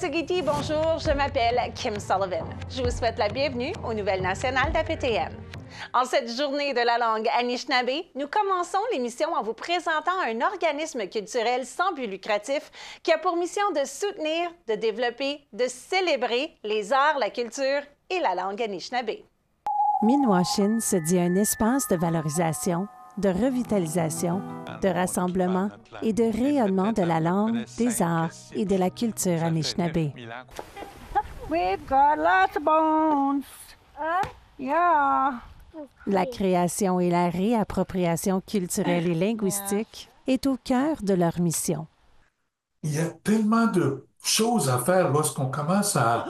Sagiti, bonjour, je m'appelle Kim Sullivan. Je vous souhaite la bienvenue aux Nouvelles nationales d'APTN. En cette journée de la langue Anishinaabe, nous commençons l'émission en vous présentant un organisme culturel sans but lucratif qui a pour mission de soutenir, de développer, de célébrer les arts, la culture et la langue Anishinaabe. Minwashin se dit un espace de valorisation, de revitalisation, de rassemblement et de rayonnement de la langue, des arts et de la culture Anishinaabe. We've got lots of bones. Yeah. La création et la réappropriation culturelle et linguistique est au cœur de leur mission. Il y a tellement de choses à faire lorsqu'on commence à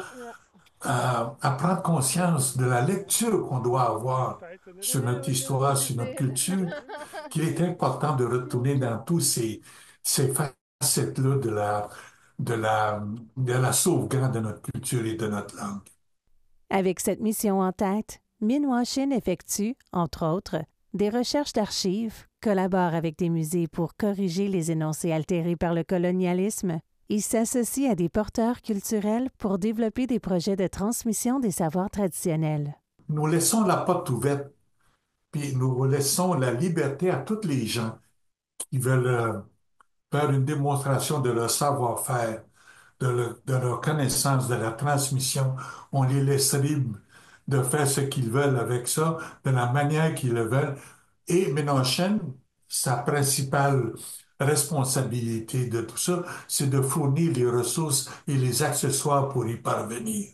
prendre conscience de la lecture qu'on doit avoir sur notre histoire, sur notre culture, qu'il est important de retourner dans tous ces facettes-là de la sauvegarde de notre culture et de notre langue. Avec cette mission en tête, Minwashin effectue, entre autres, des recherches d'archives, collabore avec des musées pour corriger les énoncés altérés par le colonialisme et s'associe à des porteurs culturels pour développer des projets de transmission des savoirs traditionnels. Nous laissons la porte ouverte, puis nous laissons la liberté à tous les gens qui veulent faire une démonstration de leur savoir-faire, de leur connaissance, de la transmission. On les laisse libres de faire ce qu'ils veulent avec ça, de la manière qu'ils le veulent. Et Minwashin, sa principale responsabilité de tout ça, c'est de fournir les ressources et les accessoires pour y parvenir.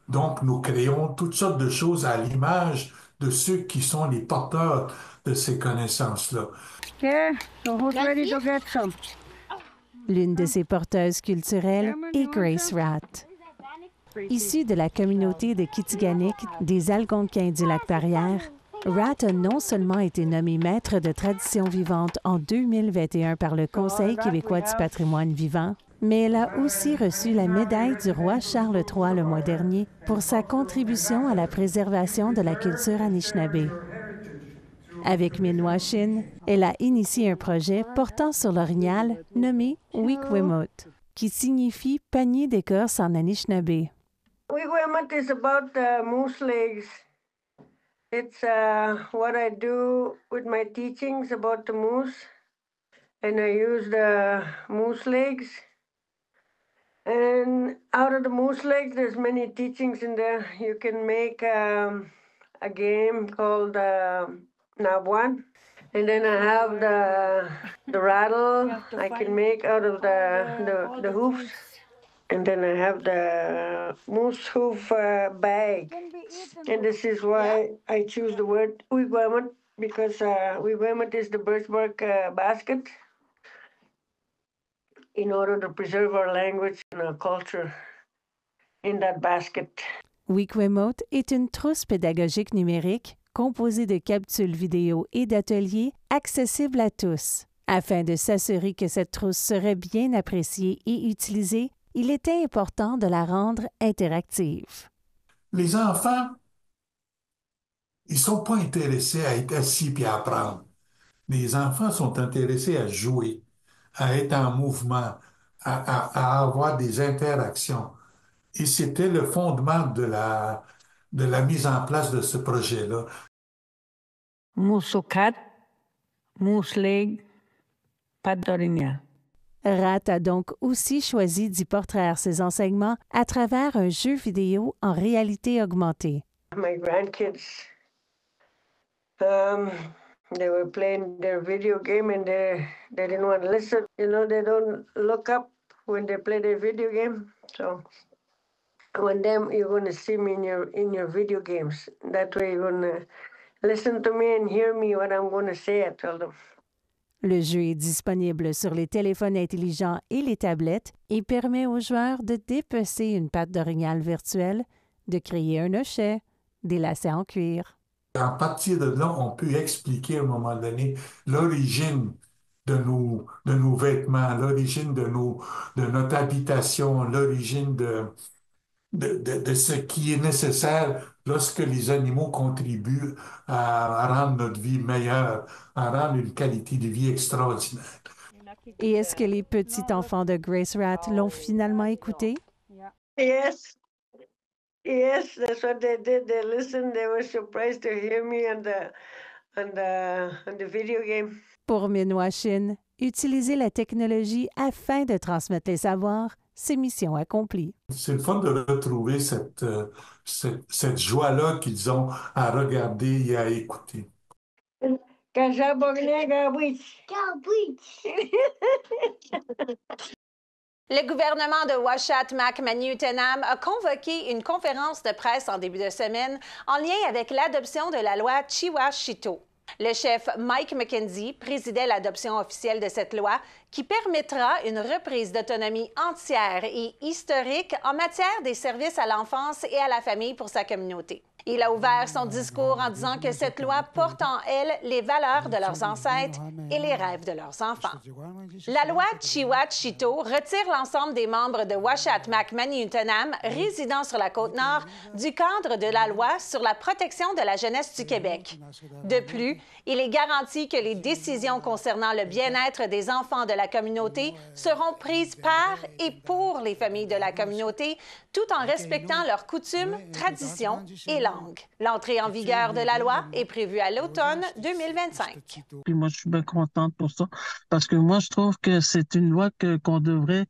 Donc, nous créons toutes sortes de choses à l'image de ceux qui sont les porteurs de ces connaissances-là. Okay, so who's ready to get some? L'une de ces porteuses culturelles est Grace Rat. Issue de la communauté de Kitiganik des Algonquins du Lac-Barrière, Rat a non seulement été nommée maître de tradition vivante en 2021 par le Conseil québécois du patrimoine vivant, mais elle a aussi reçu la médaille du roi Charles III le mois dernier pour sa contribution à la préservation de la culture Anishinaabe. Avec Minwashin, elle a initié un projet portant sur l'orignal nommé Wigwimut, qui signifie panier d'écorce en Anishinaabe. Wigwamut is about moose legs. It's what I do with my teachings about the moose. And I use the moose legs. And out of the moose legs, there's many teachings in there. You can make a game called Nabuan. And then I have the rattle I can make out of the hoofs. And then I have the moose hoof bag. And this is why I choose the word Wigwamut, because Wigwamut is the birchbark basket in order to preserve our language and our culture in that basket. Wigwamut est une trousse pédagogique numérique composée de capsules vidéo et d'ateliers accessibles à tous. Afin de s'assurer que cette trousse serait bien appréciée et utilisée, il était important de la rendre interactive. Les enfants, ils sont pas intéressés à être assis puis à apprendre. Les enfants sont intéressés à jouer, à être en mouvement, à avoir des interactions. Et c'était le fondement de la mise en place de ce projet-là. Musukat, moose leg, pat d'orignal. Rat a donc aussi choisi d'y portraire ses enseignements à travers un jeu vidéo en réalité augmentée. My grandkids, they were playing their video game and they didn't want to listen. You know, they don't look up when they play their video game. So one day you're going to see me in your video games. That way you're going to listen to me and hear me what I'm going to say, I told them. Le jeu est disponible sur les téléphones intelligents et les tablettes et permet aux joueurs de dépecer une patte d'orignal virtuelle, de créer un hochet, des lacets en cuir. À partir de là, on peut expliquer à un moment donné l'origine de nos vêtements, l'origine de notre habitation, l'origine de ce qui est nécessaire lorsque les animaux contribuent à rendre notre vie meilleure, à rendre une qualité de vie extraordinaire. Et est-ce que les petits enfants de Grace Rat l'ont finalement écouté? Yes. Yes, that's what they did. They listened. They were surprised to hear me on the video game. Pour Minwashin, utiliser la technologie afin de transmettre les savoirs, c'est mission accomplie. C'est le fun de retrouver cette joie-là qu'ils ont à regarder et à écouter. Le gouvernement de Uashat-Mak-Maniutenam a convoqué une conférence de presse en début de semaine en lien avec l'adoption de la loi Chiwa-Chito. Le chef Mike McKenzie présidait l'adoption officielle de cette loi qui permettra une reprise d'autonomie entière et historique en matière des services à l'enfance et à la famille pour sa communauté. Il a ouvert son discours en disant que cette loi porte en elle les valeurs de leurs ancêtres et les rêves de leurs enfants. La loi Chiwa-Chito retire l'ensemble des membres de Uashat-Mak-Maniutenam résidant sur la Côte-Nord du cadre de la loi sur la protection de la jeunesse du Québec. De plus, il est garanti que les décisions concernant le bien-être des enfants de la communauté seront prises par et pour les familles de la communauté, tout en respectant leurs coutumes, traditions et langues. L'entrée en vigueur de la loi est prévue à l'automne 2025. Puis moi, je suis bien contente pour ça, parce que moi, je trouve que c'est une loi qu'on devrait...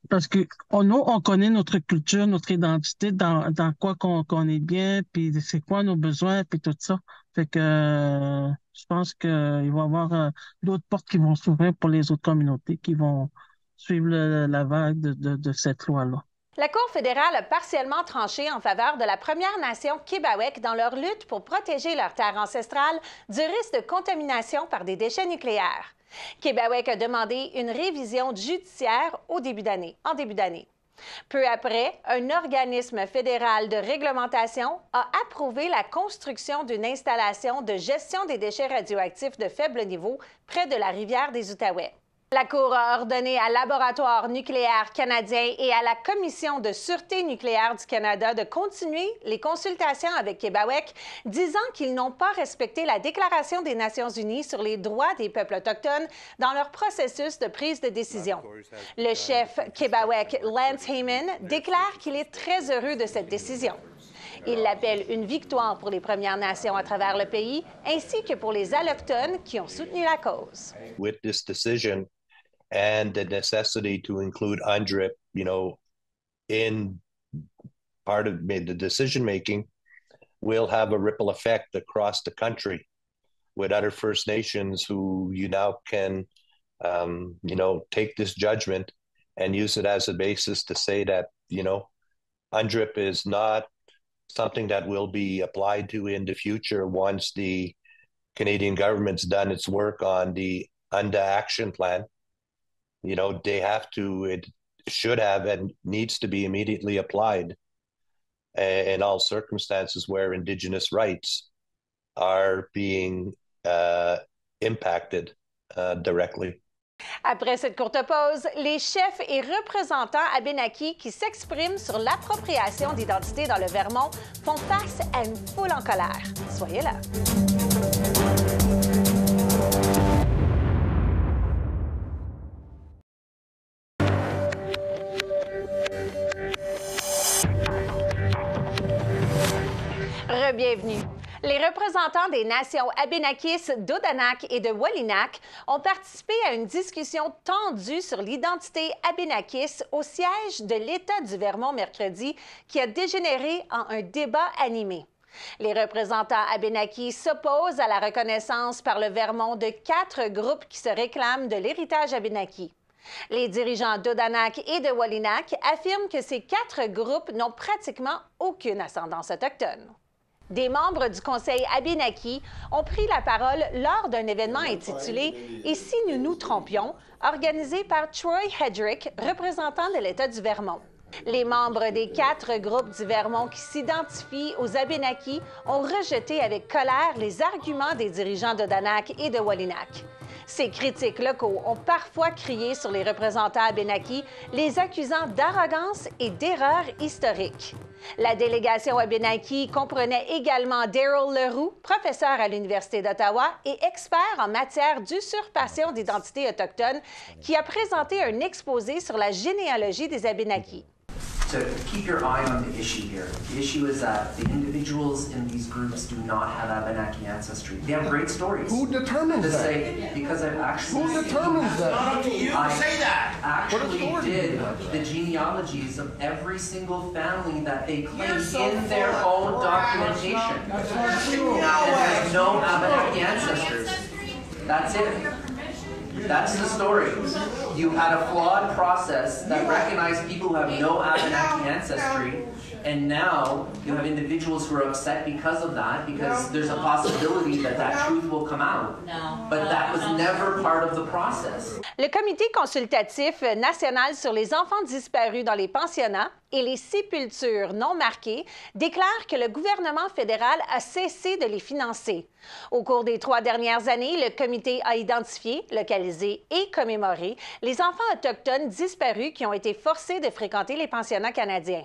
Parce que nous, on connaît notre culture, notre identité, dans quoi qu'on est bien, puis c'est quoi nos besoins, puis tout ça. Fait que je pense qu'il va y avoir d'autres portes qui vont s'ouvrir pour les autres communautés qui vont suivre la vague de cette loi-là. La Cour fédérale a partiellement tranché en faveur de la Première Nation Kibawek dans leur lutte pour protéger leurs terres ancestrales du risque de contamination par des déchets nucléaires. Kibawek a demandé une révision judiciaire en début d'année. Peu après, un organisme fédéral de réglementation a approuvé la construction d'une installation de gestion des déchets radioactifs de faible niveau près de la rivière des Outaouais. La Cour a ordonné à Laboratoire nucléaire canadien et à la Commission de sûreté nucléaire du Canada de continuer les consultations avec Kibawek, disant qu'ils n'ont pas respecté la Déclaration des Nations unies sur les droits des peuples autochtones dans leur processus de prise de décision. Le chef Kibawek, Lance Heyman, déclare qu'il est très heureux de cette décision. Il l'appelle une victoire pour les Premières Nations à travers le pays, ainsi que pour les Allochtones qui ont soutenu la cause. With this decision and the necessity to include UNDRIP, in part of the decision-making, will have a ripple effect across the country with other First Nations who you now can, take this judgment and use it as a basis to say that, UNDRIP is not something that will be applied to in the future once the Canadian government's done its work on the UNDA action plan. It should have and needs to be immediately applied in all circumstances where Indigenous rights are being impacted directly. Après cette courte pause, les chefs et représentants Abénakis qui s'expriment sur l'appropriation d'identité dans le Vermont font face à une foule en colère. Soyez là. Bienvenue. Les représentants des nations Abénakis, d'Odanak et de Wolinak ont participé à une discussion tendue sur l'identité Abénakis au siège de l'État du Vermont mercredi qui a dégénéré en un débat animé. Les représentants Abénakis s'opposent à la reconnaissance par le Vermont de 4 groupes qui se réclament de l'héritage Abénaki. Les dirigeants d'Odanak et de Wolinak affirment que ces 4 groupes n'ont pratiquement aucune ascendance autochtone. Des membres du Conseil Abénaki ont pris la parole lors d'un événement intitulé « Et si nous nous trompions ?» organisé par Troy Hedrick, représentant de l'État du Vermont. Les membres des 4 groupes du Vermont qui s'identifient aux Abénakis ont rejeté avec colère les arguments des dirigeants d'Odanak et de Wolinak. Ces critiques locaux ont parfois crié sur les représentants Abénakis, les accusant d'arrogance et d'erreurs historiques. La délégation Abénaki comprenait également Daryl Leroux, professeur à l'Université d'Ottawa et expert en matière d'usurpation d'identité autochtone, qui a présenté un exposé sur la généalogie des Abénakis. to keep your eye on the issue here. The issue is that the individuals in these groups do not have Abenaki ancestry. They have great stories. Who determines that? Say, because I've actually... Who determines that? Not up to you to say that. Actually did that? the genealogies of every single family that they claim in their own documentation. That's not true. And there's no Abenaki ancestors. That's it. That's the story. You had a flawed process that recognized people who have no Abenaki ancestry, and now you have individuals who are upset because of that, because there's a possibility that that truth will come out. But that was never part of the process. Le Comité consultatif national sur les enfants disparus dans les pensionnats et les sépultures non marquées déclare que le gouvernement fédéral a cessé de les financer. Au cours des 3 dernières années, le comité a identifié, localisé et commémoré les enfants autochtones disparus qui ont été forcés de fréquenter les pensionnats canadiens.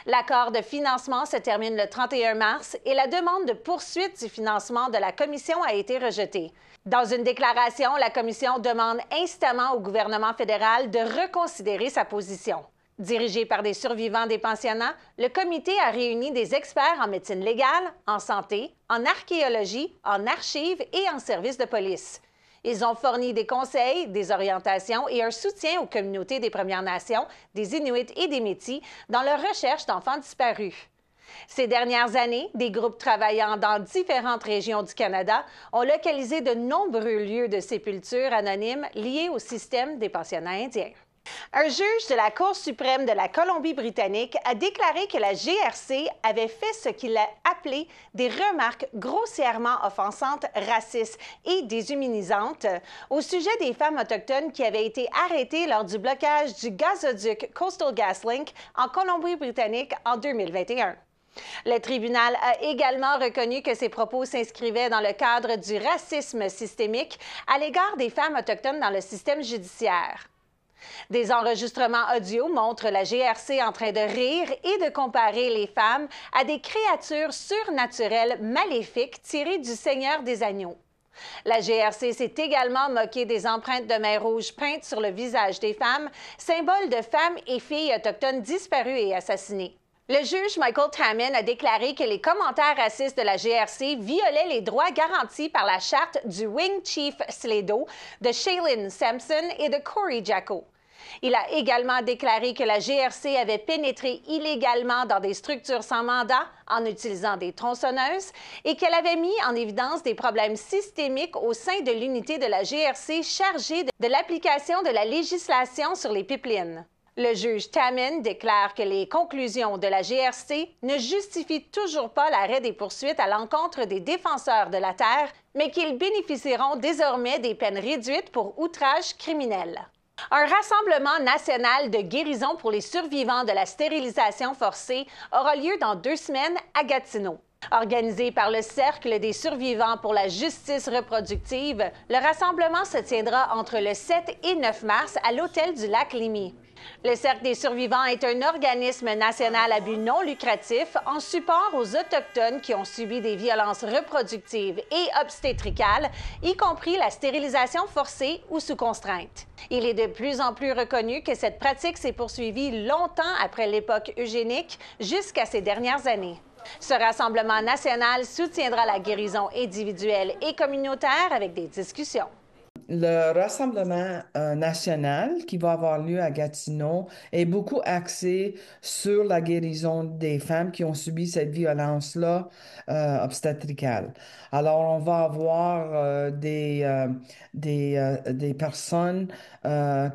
L'accord de financement se termine le 31 mars et la demande de poursuite du financement de la Commission a été rejetée. Dans une déclaration, la Commission demande instamment au gouvernement fédéral de reconsidérer sa position. Dirigé par des survivants des pensionnats, le comité a réuni des experts en médecine légale, en santé, en archéologie, en archives et en services de police. Ils ont fourni des conseils, des orientations et un soutien aux communautés des Premières Nations, des Inuits et des Métis dans leur recherche d'enfants disparus. Ces dernières années, des groupes travaillant dans différentes régions du Canada ont localisé de nombreux lieux de sépulture anonymes liés au système des pensionnats indiens. Un juge de la Cour suprême de la Colombie-Britannique a déclaré que la GRC avait fait ce qu'il a appelé des remarques grossièrement offensantes, racistes et déshumanisantes au sujet des femmes autochtones qui avaient été arrêtées lors du blocage du gazoduc Coastal GasLink en Colombie-Britannique en 2021. Le tribunal a également reconnu que ces propos s'inscrivaient dans le cadre du racisme systémique à l'égard des femmes autochtones dans le système judiciaire. Des enregistrements audio montrent la GRC en train de rire et de comparer les femmes à des créatures surnaturelles maléfiques tirées du Seigneur des Agneaux. La GRC s'est également moquée des empreintes de mains rouges peintes sur le visage des femmes, symbole de femmes et filles autochtones disparues et assassinées. Le juge Michael Taman a déclaré que les commentaires racistes de la GRC violaient les droits garantis par la charte du Wing Chief Sleido, de Shaylin Sampson et de Corey Jacko. Il a également déclaré que la GRC avait pénétré illégalement dans des structures sans mandat en utilisant des tronçonneuses et qu'elle avait mis en évidence des problèmes systémiques au sein de l'unité de la GRC chargée de l'application de la législation sur les pipelines. Le juge Taman déclare que les conclusions de la GRC ne justifient toujours pas l'arrêt des poursuites à l'encontre des défenseurs de la Terre, mais qu'ils bénéficieront désormais des peines réduites pour outrage criminel. Un rassemblement national de guérison pour les survivants de la stérilisation forcée aura lieu dans 2 semaines à Gatineau. Organisé par le Cercle des survivants pour la justice reproductive, le rassemblement se tiendra entre le 7 et 9 mars à l'Hôtel du Lac-Lémy. Le Cercle des survivants est un organisme national à but non lucratif en support aux Autochtones qui ont subi des violences reproductives et obstétricales, y compris la stérilisation forcée ou sous contrainte. Il est de plus en plus reconnu que cette pratique s'est poursuivie longtemps après l'époque eugénique, jusqu'à ces dernières années. Ce rassemblement national soutiendra la guérison individuelle et communautaire avec des discussions. Le rassemblement national qui va avoir lieu à Gatineau est beaucoup axé sur la guérison des femmes qui ont subi cette violence-là obstétricale. Alors, on va avoir des personnes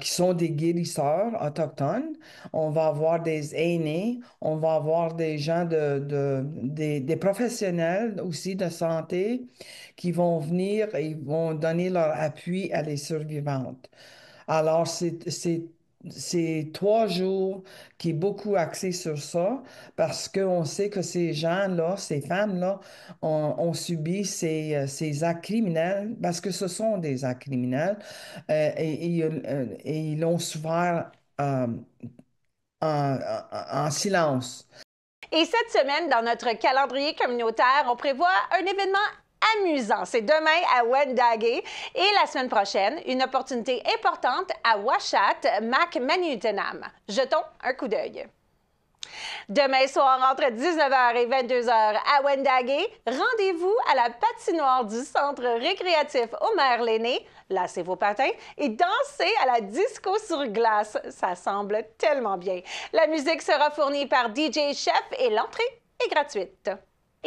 qui sont des guérisseurs autochtones. On va avoir des aînés. On va avoir des gens des professionnels aussi de santé qui vont venir et vont donner leur appui à les survivantes. Alors, c'est 3 jours qui est beaucoup axé sur ça parce qu'on sait que ces gens-là, ces femmes-là, ont subi ces actes criminels parce que ce sont des actes criminels et ils l'ont souffert en silence. Et cette semaine, dans notre calendrier communautaire, on prévoit un événement amusant. C'est demain à Wendake et la semaine prochaine, une opportunité importante à Washat, Macmaniutenam. Jetons un coup d'œil. Demain soir, entre 19h et 22h à Wendake, rendez-vous à la patinoire du Centre récréatif Omer-L'aîné. Lassez vos patins et dansez à la disco sur glace. Ça semble tellement bien. La musique sera fournie par DJ Chef et l'entrée est gratuite.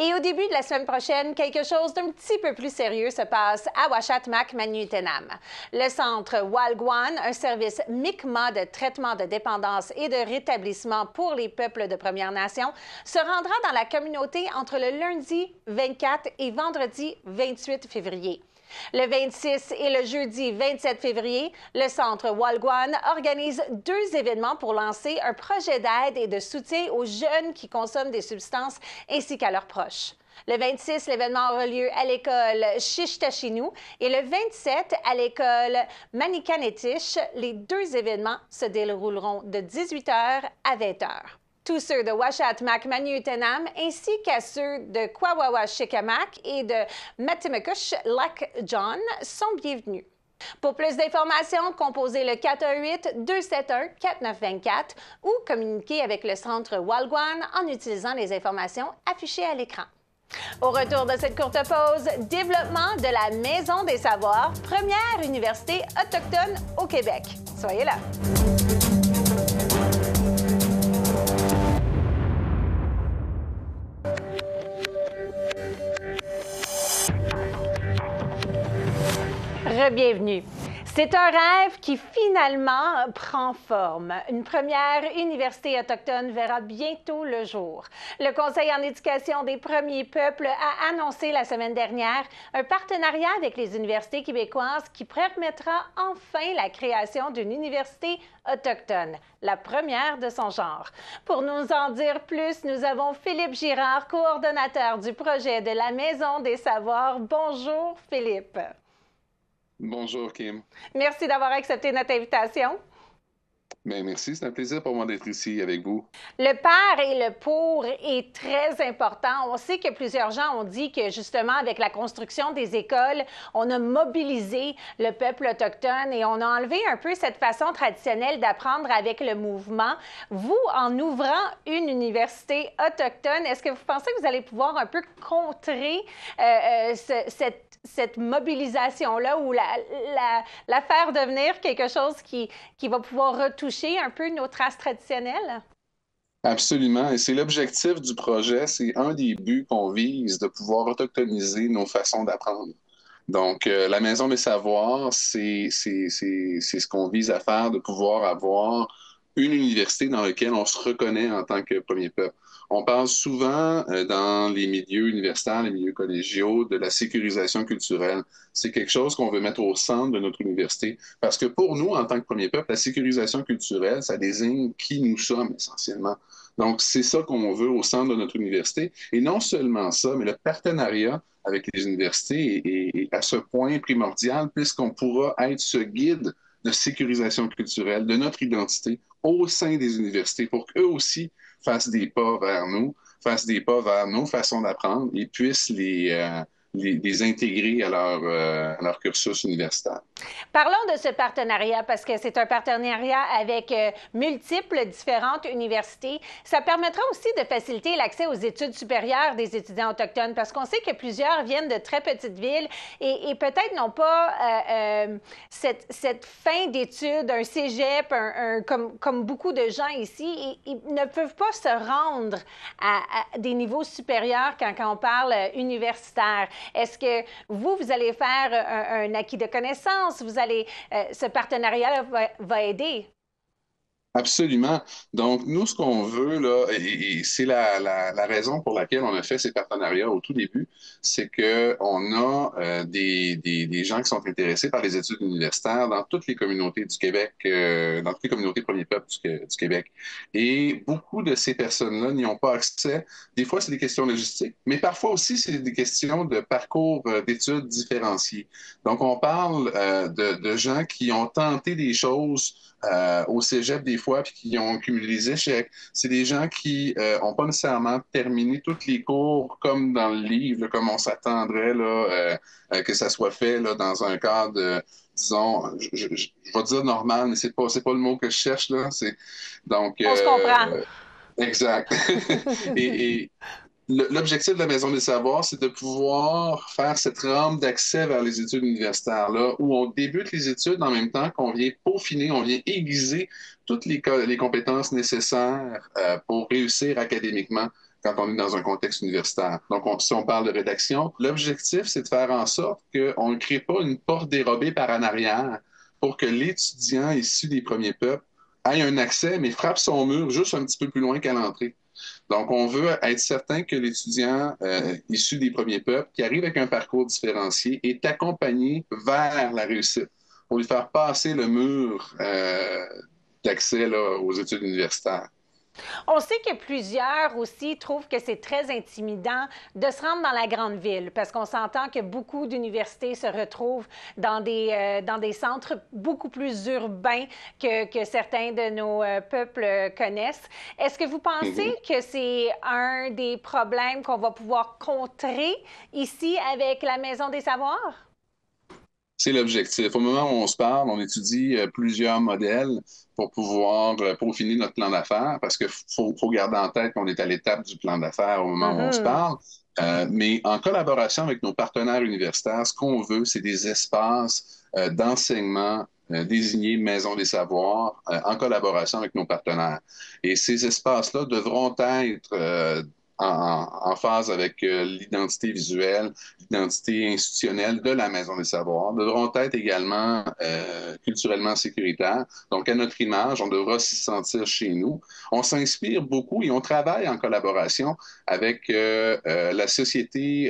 Et au début de la semaine prochaine, quelque chose d'un petit peu plus sérieux se passe à Uashat-Mak-Manu-Utenam. Le centre Walgwan, un service Mi'kmaq de traitement de dépendance et de rétablissement pour les peuples de Premières Nations, se rendra dans la communauté entre le lundi 24 et vendredi 28 février. Le 26 et le jeudi 27 février, le Centre Walgwan organise 2 événements pour lancer un projet d'aide et de soutien aux jeunes qui consomment des substances ainsi qu'à leurs proches. Le 26, l'événement aura lieu à l'école Shishtashinu et le 27 à l'école Manikanetish. Les 2 événements se dérouleront de 18h à 20h. Tous ceux de Uashat-Mak-Manu-Utenam ainsi qu'à ceux de Kwawawa-Shikamak et de Matimekush-Lac-John sont bienvenus. Pour plus d'informations, composez le 418-271-4924 ou communiquez avec le centre Walgwan en utilisant les informations affichées à l'écran. Au retour de cette courte pause, développement de la Maison des Savoirs, première université autochtone au Québec. Soyez là! Bienvenue. C'est un rêve qui finalement prend forme. Une première université autochtone verra bientôt le jour. Le Conseil en éducation des premiers peuples a annoncé la semaine dernière un partenariat avec les universités québécoises qui permettra enfin la création d'une université autochtone, la première de son genre. Pour nous en dire plus, nous avons Philippe Girard, coordonnateur du projet de la Maison des Savoirs. Bonjour Philippe. Bonjour, Kim. Merci d'avoir accepté notre invitation. Bien, merci, c'est un plaisir pour moi d'être ici avec vous. Le par et le pour est très important. On sait que plusieurs gens ont dit que justement, avec la construction des écoles, on a mobilisé le peuple autochtone et on a enlevé un peu cette façon traditionnelle d'apprendre avec le mouvement. Vous, en ouvrant une université autochtone, est-ce que vous pensez que vous allez pouvoir un peu contrer cette mobilisation-là ou la faire devenir quelque chose qui va pouvoir retoucher un peu nos traces traditionnelles? Absolument. Et c'est l'objectif du projet. C'est un des buts qu'on vise, de pouvoir autochtoniser nos façons d'apprendre. Donc, la Maison des Savoirs, c'est ce qu'on vise à faire, de pouvoir avoir une université dans laquelle on se reconnaît en tant que premier peuple. On parle souvent dans les milieux universitaires, les milieux collégiaux, de la sécurisation culturelle. C'est quelque chose qu'on veut mettre au centre de notre université parce que pour nous, en tant que premier peuple, la sécurisation culturelle, ça désigne qui nous sommes essentiellement. Donc, c'est ça qu'on veut au centre de notre université. Et non seulement ça, mais le partenariat avec les universités est à ce point primordial puisqu'on pourra être ce guide de sécurisation culturelle de notre identité au sein des universités pour qu'eux aussi fassent des pas vers nous, fassent des pas vers nos façons d'apprendre et puissent les intégrer à leur cursus universitaire. Parlons de ce partenariat parce que c'est un partenariat avec multiples différentes universités. Ça permettra aussi de faciliter l'accès aux études supérieures des étudiants autochtones parce qu'on sait que plusieurs viennent de très petites villes et peut-être n'ont pas cette fin d'études, un cégep, comme beaucoup de gens ici, et ne peuvent pas se rendre à des niveaux supérieurs quand on parle universitaire. Est-ce que vous allez faire un acquis de connaissances? Ce partenariat va aider? Absolument. Donc, nous, ce qu'on veut, là, et c'est la raison pour laquelle on a fait ces partenariats au tout début, c'est qu'on a des gens qui sont intéressés par les études universitaires dans toutes les communautés du Québec, dans toutes les communautés premiers peuples du Québec. Et beaucoup de ces personnes-là n'y ont pas accès. Des fois, c'est des questions logistiques, mais parfois aussi, c'est des questions de parcours d'études différenciés. Donc, on parle de gens qui ont tenté des choses au cégep des fois, puis qui ont cumulé des échecs. C'est des gens qui n'ont pas nécessairement terminé tous les cours comme dans le livre, là, comme on s'attendrait que ça soit fait là, dans un cadre, disons, je vais dire normal, mais c'est pas le mot que je cherche. Là. Donc, on se comprend. Exact. Et l'objectif de la Maison des Savoirs, c'est de pouvoir faire cette rampe d'accès vers les études universitaires-là, où on débute les études en même temps qu'on vient peaufiner, on vient aiguiser toutes les compétences nécessaires pour réussir académiquement quand on est dans un contexte universitaire. Donc, si on parle de rédaction, l'objectif, c'est de faire en sorte qu'on ne crée pas une porte dérobée par en arrière pour que l'étudiant issu des premiers peuples ait un accès, mais frappe son mur juste un petit peu plus loin qu'à l'entrée. Donc, on veut être certain que l'étudiant issu des premiers peuples, qui arrive avec un parcours différencié, est accompagné vers la réussite pour lui faire passer le mur d'accès là, aux études universitaires. On sait que plusieurs aussi trouvent que c'est très intimidant de se rendre dans la grande ville parce qu'on s'entend que beaucoup d'universités se retrouvent dans des centres beaucoup plus urbains que certains de nos peuples connaissent. Est-ce que vous pensez que c'est un des problèmes qu'on va pouvoir contrer ici avec la Maison des Savoirs? C'est l'objectif. Au moment où on se parle, on étudie plusieurs modèles pour pouvoir peaufiner notre plan d'affaires parce qu'il faut garder en tête qu'on est à l'étape du plan d'affaires au moment où on se parle. Mais en collaboration avec nos partenaires universitaires, ce qu'on veut, c'est des espaces d'enseignement désignés Maison des Savoirs en collaboration avec nos partenaires. Et ces espaces-là devront être en phase avec l'identité visuelle, l'identité institutionnelle de la Maison des Savoirs, devront être également culturellement sécuritaires. Donc, à notre image, on devra s'y sentir chez nous. On s'inspire beaucoup et on travaille en collaboration avec la société,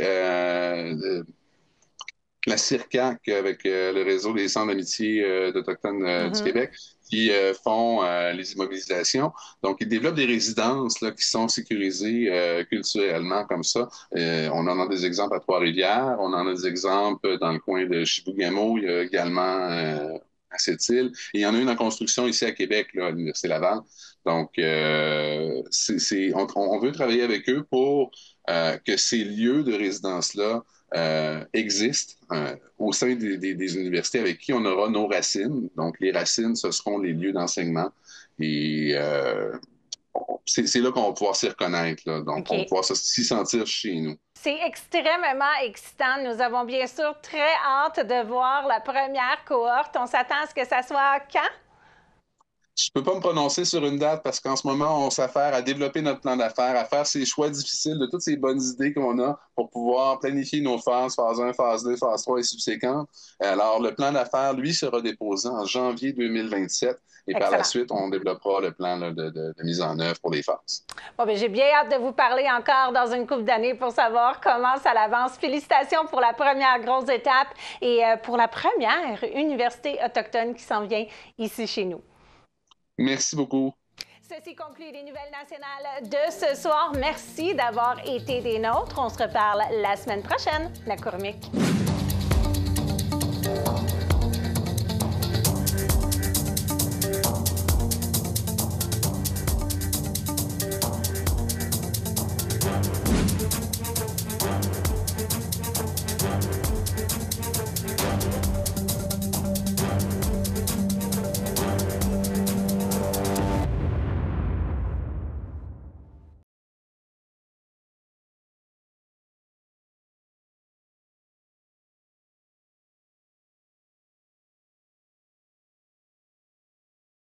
la CIRCAC, avec le réseau des centres d'amitié d'Autochtones du Québec, qui font les immobilisations. Donc, ils développent des résidences là, qui sont sécurisées culturellement comme ça. On en a des exemples à Trois-Rivières, on en a des exemples dans le coin de Chibougamau, il y a également à Sept-Îles. Et il y en a une en construction ici à Québec, là, à l'Université Laval. Donc, on veut travailler avec eux pour que ces lieux de résidence-là existent au sein des universités avec qui on aura nos racines. Donc, les racines, ce seront les lieux d'enseignement. Et c'est là qu'on va pouvoir s'y reconnaître. Là. Donc, on va pouvoir s'y sentir chez nous. C'est extrêmement excitant. Nous avons bien sûr très hâte de voir la première cohorte. On s'attend à ce que ça soit quand? Je ne peux pas me prononcer sur une date parce qu'en ce moment, on s'affaire à développer notre plan d'affaires, à faire ces choix difficiles de toutes ces bonnes idées qu'on a pour pouvoir planifier nos phases, phase 1, phase 2, phase 3 et subséquentes. Alors, le plan d'affaires, lui, sera déposé en janvier 2027 et par la suite, on développera le plan là, de mise en œuvre pour les phases. Bon, bien, j'ai bien hâte de vous parler encore dans une couple d'années pour savoir comment ça avance. Félicitations pour la première grosse étape et pour la première université autochtone qui s'en vient ici chez nous. Merci beaucoup. Ceci conclut les nouvelles nationales de ce soir. Merci d'avoir été des nôtres. On se reparle la semaine prochaine. La Courmique.